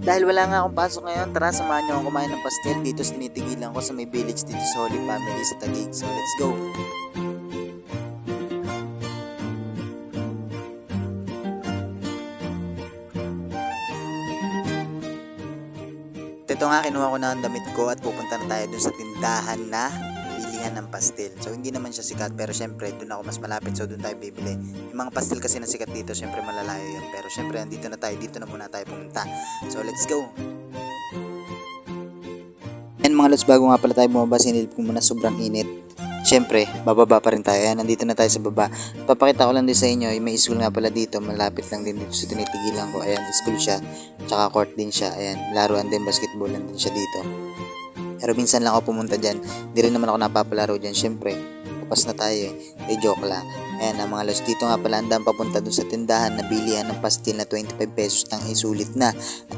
Dahil wala nga akong pasok ngayon, tara samahan niyo akong kumain ng pastel dito sa tinitigilan ko sa may village dito sa Holy Family sa Taguig. So let's go! Ito nga, kinuha ko na ang damit ko at pupunta na tayo dun sa tindahan na bilihan ng pastel. So hindi naman siya sikat pero syempre dun ako mas malapit so dun tayo bibili. Yung mga pastel kasi na sikat dito syempre malalayo yun. Pero syempre andito na tayo, dito na muna tayo pumunta. So let's go! Yan mga lods, bago nga pala tayo bumaba, sinilip ko muna sobrang init. Syempre, bababa pa rin tayo. Ayan, nandito na tayo sa baba. Papakita ko lang din sa inyo, may school nga pala dito. Malapit lang din dito sa tinitigilan ko. Ayan, school siya. Tsaka court din siya. Ayan, laruan din, basketball lang din siya dito. Pero minsan lang ako pumunta dyan. Di rin naman ako napapalaro dyan. Syempre, papas na tayo eh. Joke lang. Ayan na mga lods, dito nga pala andang papunta dun sa tindahan na bilihan ng pastil na 25 pesos nang isulit na.